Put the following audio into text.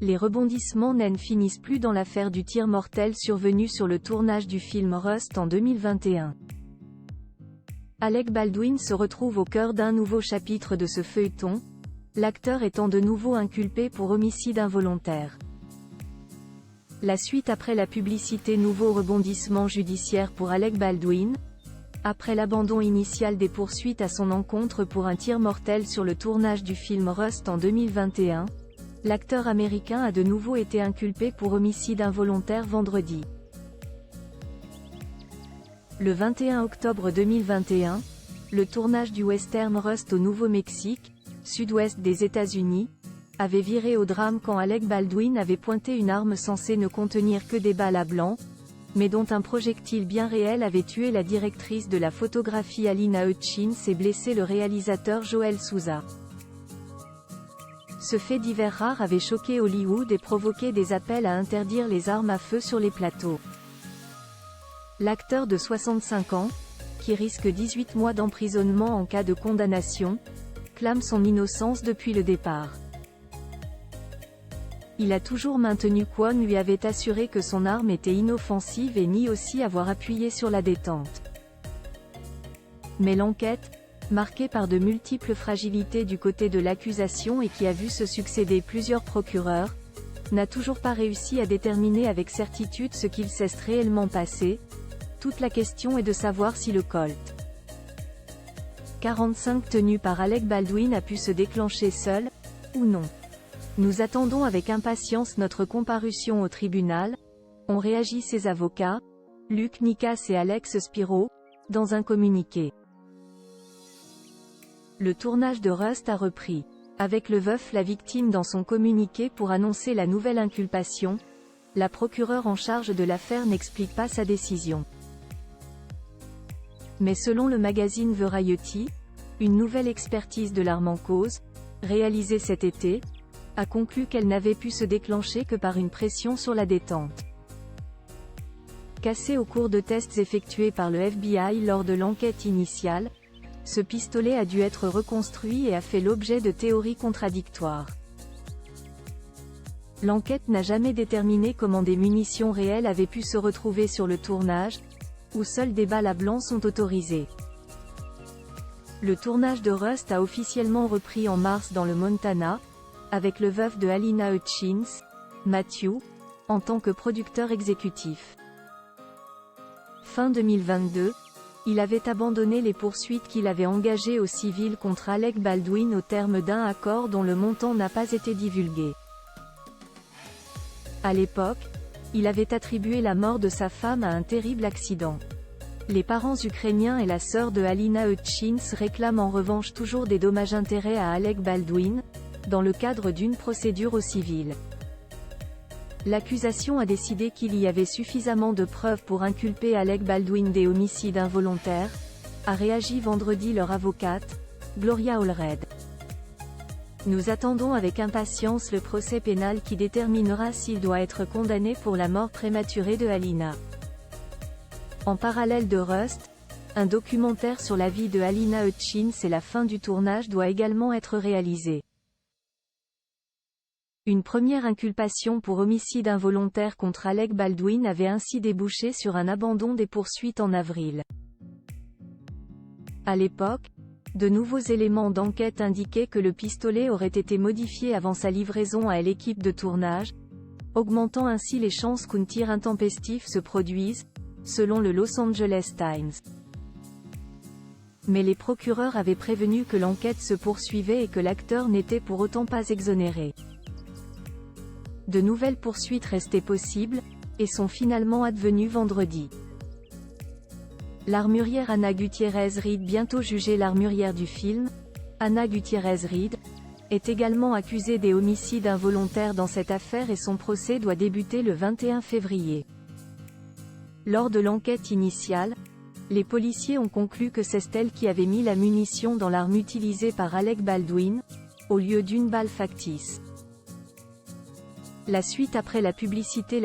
Les rebondissements n'en finissent plus dans l'affaire du tir mortel survenu sur le tournage du film Rust en 2021. Alec Baldwin se retrouve au cœur d'un nouveau chapitre de ce feuilleton, l'acteur étant de nouveau inculpé pour homicide involontaire. La suite après la publicité. Nouveau rebondissement judiciaire pour Alec Baldwin. Après l'abandon initial des poursuites à son encontre pour un tir mortel sur le tournage du film Rust en 2021, l'acteur américain a de nouveau été inculpé pour homicide involontaire vendredi. Le 21 octobre 2021, le tournage du western Rust au Nouveau-Mexique, sud-ouest des États-Unis, avait viré au drame quand Alec Baldwin avait pointé une arme censée ne contenir que des balles à blanc, mais dont un projectile bien réel avait tué la directrice de la photographie Halyna Hutchins et blessé le réalisateur Joel Souza. Ce fait divers rare avait choqué Hollywood et provoqué des appels à interdire les armes à feu sur les plateaux. L'acteur de 65 ans, qui risque 18 mois d'emprisonnement en cas de condamnation, clame son innocence depuis le départ. Il a toujours maintenu Kwon lui avait assuré que son arme était inoffensive et nie aussi avoir appuyé sur la détente. Mais l'enquête, marquée par de multiples fragilités du côté de l'accusation et qui a vu se succéder plusieurs procureurs, n'a toujours pas réussi à déterminer avec certitude ce qu'il s'est réellement passé. Toute la question est de savoir si le Colt 45 tenu par Alec Baldwin a pu se déclencher seul, ou non. Nous attendons avec impatience notre comparution au tribunal, ont réagi ses avocats, Luc Nikas et Alex Spiro, dans un communiqué. Le tournage de Rust a repris. Avec le veuf la victime dans son communiqué pour annoncer la nouvelle inculpation, la procureure en charge de l'affaire n'explique pas sa décision. Mais selon le magazine Variety, une nouvelle expertise de l'arme en cause, réalisée cet été, a conclu qu'elle n'avait pu se déclencher que par une pression sur la détente. Cassé au cours de tests effectués par le FBI lors de l'enquête initiale, ce pistolet a dû être reconstruit et a fait l'objet de théories contradictoires. L'enquête n'a jamais déterminé comment des munitions réelles avaient pu se retrouver sur le tournage, où seules des balles à blanc sont autorisées. Le tournage de Rust a officiellement repris en mars dans le Montana, avec le veuf de Halyna Hutchins, Matthew, en tant que producteur exécutif. Fin 2022, il avait abandonné les poursuites qu'il avait engagées au civil contre Alec Baldwin au terme d'un accord dont le montant n'a pas été divulgué. À l'époque, il avait attribué la mort de sa femme à un terrible accident. Les parents ukrainiens et la sœur de Halyna Hutchins réclament en revanche toujours des dommages-intérêts à Alec Baldwin, dans le cadre d'une procédure au civil. L'accusation a décidé qu'il y avait suffisamment de preuves pour inculper Alec Baldwin des homicides involontaires, a réagi vendredi leur avocate, Gloria Allred. Nous attendons avec impatience le procès pénal qui déterminera s'il doit être condamné pour la mort prématurée de Halyna. En parallèle de Rust, un documentaire sur la vie de Halyna Hutchins et la fin du tournage doit également être réalisé. Une première inculpation pour homicide involontaire contre Alec Baldwin avait ainsi débouché sur un abandon des poursuites en avril. À l'époque, de nouveaux éléments d'enquête indiquaient que le pistolet aurait été modifié avant sa livraison à l'équipe de tournage, augmentant ainsi les chances qu'un tir intempestif se produise, selon le Los Angeles Times. Mais les procureurs avaient prévenu que l'enquête se poursuivait et que l'acteur n'était pour autant pas exonéré. De nouvelles poursuites restaient possibles, et sont finalement advenues vendredi. L'armurière Anna Gutiérrez-Reed, bientôt jugée l'armurière du film, Anna Gutiérrez-Reed, est également accusée des homicides involontaires dans cette affaire et son procès doit débuter le 21 février. Lors de l'enquête initiale, les policiers ont conclu que c'est elle qui avait mis la munition dans l'arme utilisée par Alec Baldwin, au lieu d'une balle factice. La suite après la publicité.